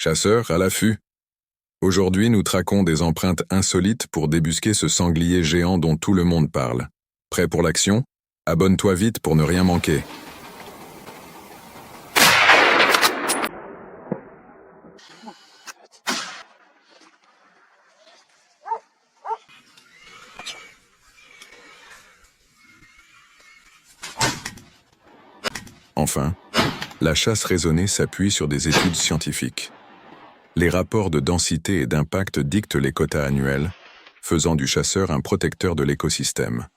Chasseurs à l'affût. Aujourd'hui, nous traquons des empreintes insolites pour débusquer ce sanglier géant dont tout le monde parle. Prêt pour l'action? Abonne-toi vite pour ne rien manquer. Enfin, la chasse raisonnée s'appuie sur des études scientifiques. Les rapports de densité et d'impact dictent les quotas annuels, faisant du chasseur un protecteur de l'écosystème.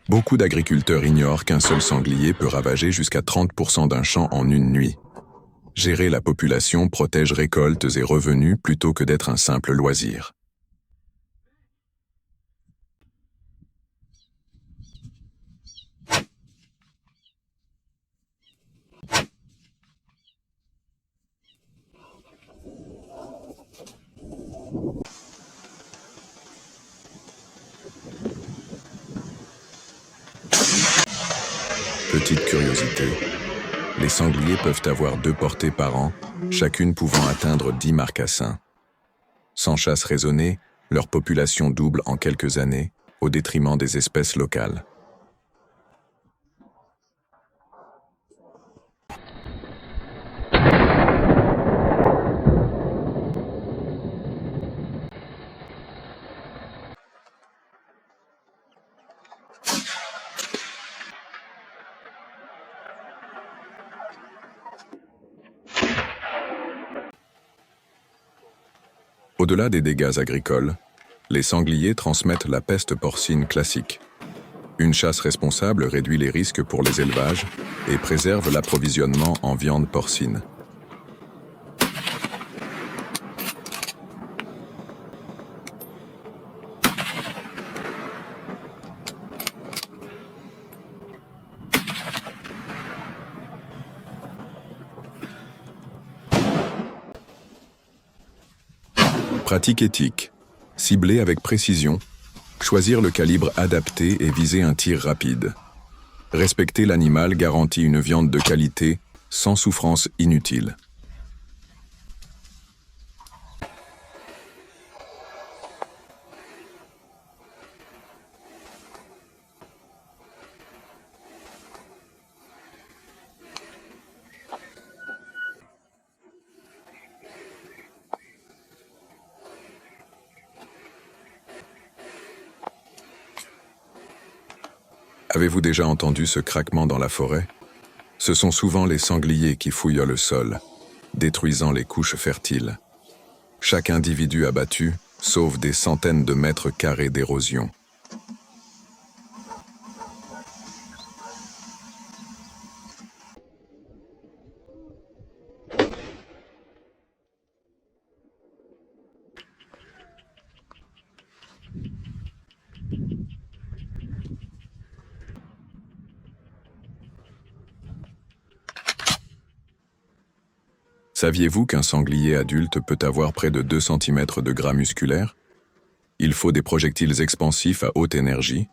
Beaucoup d'agriculteurs ignorent qu'un seul sanglier peut ravager jusqu'à 30% d'un champ en une nuit. Gérer la population protège récoltes et revenus plutôt que d'être un simple loisir. Petite curiosité, les sangliers peuvent avoir 2 portées par an, chacune pouvant atteindre 10 marcassins. Sans chasse raisonnée, leur population double en quelques années, au détriment des espèces locales. Au-delà des dégâts agricoles, les sangliers transmettent la peste porcine classique. Une chasse responsable réduit les risques pour les élevages et préserve l'approvisionnement en viande porcine. Pratique éthique. Cibler avec précision, choisir le calibre adapté et viser un tir rapide. Respecter l'animal garantit une viande de qualité, sans souffrance inutile. Avez-vous déjà entendu ce craquement dans la forêt? Ce sont souvent les sangliers qui fouillent le sol, détruisant les couches fertiles. Chaque individu abattu sauve des centaines de mètres carrés d'érosion. Saviez-vous qu'un sanglier adulte peut avoir près de 2 cm de gras musculaires? Il faut des projectiles expansifs à haute énergie.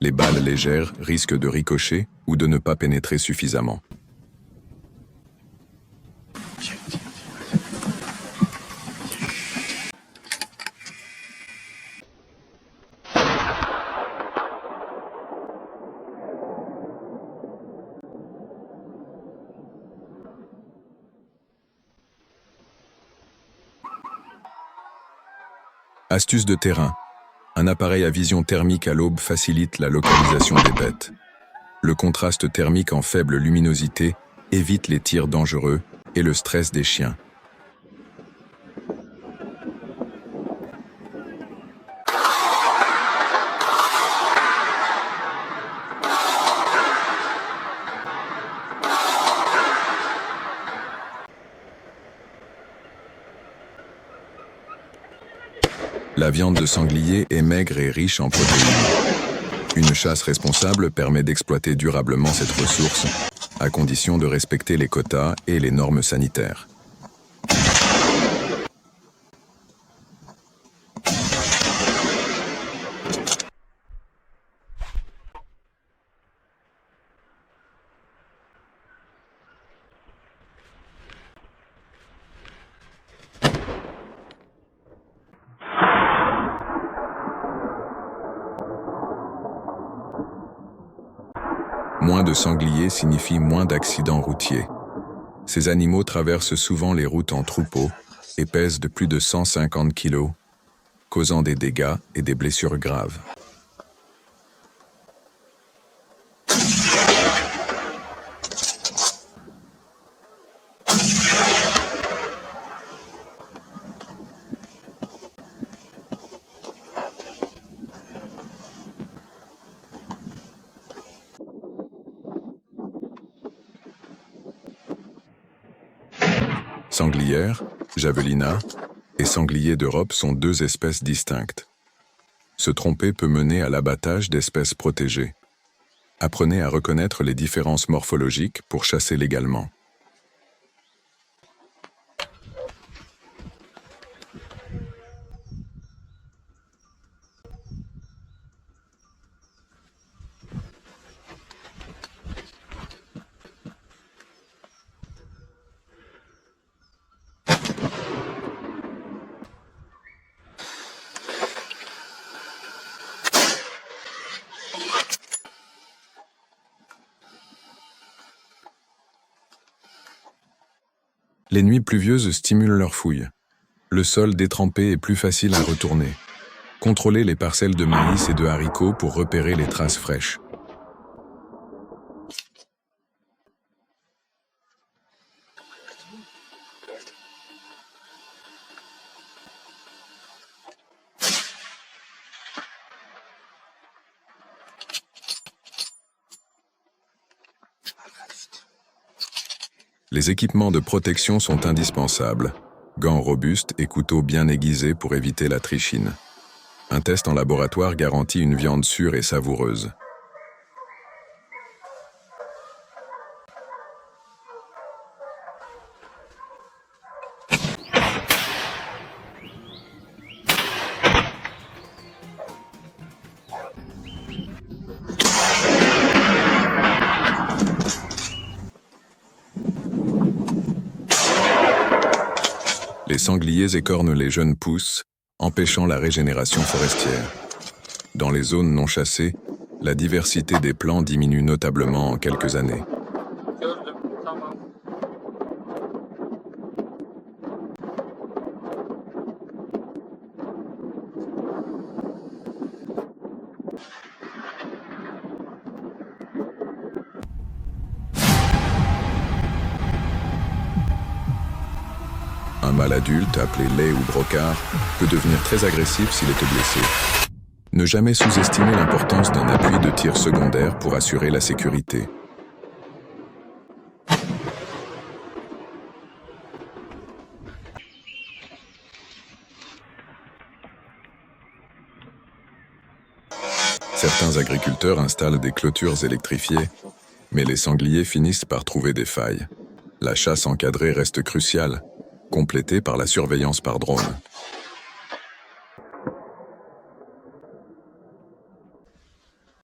Les balles légères risquent de ricocher ou de ne pas pénétrer suffisamment. Astuce de terrain. Un appareil à vision thermique à l'aube facilite la localisation des bêtes. Le contraste thermique en faible luminosité évite les tirs dangereux et le stress des chiens. La viande de sanglier est maigre et riche en protéines. Une chasse responsable permet d'exploiter durablement cette ressource à condition de respecter les quotas et les normes sanitaires. Moins de sangliers signifie moins d'accidents routiers. Ces animaux traversent souvent les routes en troupeau et pèsent de plus de 150 kg, causant des dégâts et des blessures graves. Sanglière, javelina et sanglier d'Europe sont deux espèces distinctes. Se tromper peut mener à l'abattage d'espèces protégées. Apprenez à reconnaître les différences morphologiques pour chasser légalement. Les nuits pluvieuses stimulent leur fouille. Le sol détrempé est plus facile à retourner. Contrôlez les parcelles de maïs et de haricots pour repérer les traces fraîches. Les équipements de protection sont indispensables. Gants robustes et couteaux bien aiguisés pour éviter la trichine. Un test en laboratoire garantit une viande sûre et savoureuse. Les sangliers écornent les jeunes pousses, empêchant la régénération forestière. Dans les zones non chassées, la diversité des plants diminue notablement en quelques années. Un mâle adulte, appelé lait ou brocard, peut devenir très agressif s'il est blessé. Ne jamais sous-estimer l'importance d'un appui de tir secondaire pour assurer la sécurité. Certains agriculteurs installent des clôtures électrifiées, mais les sangliers finissent par trouver des failles. La chasse encadrée reste cruciale, complétée par la surveillance par drone.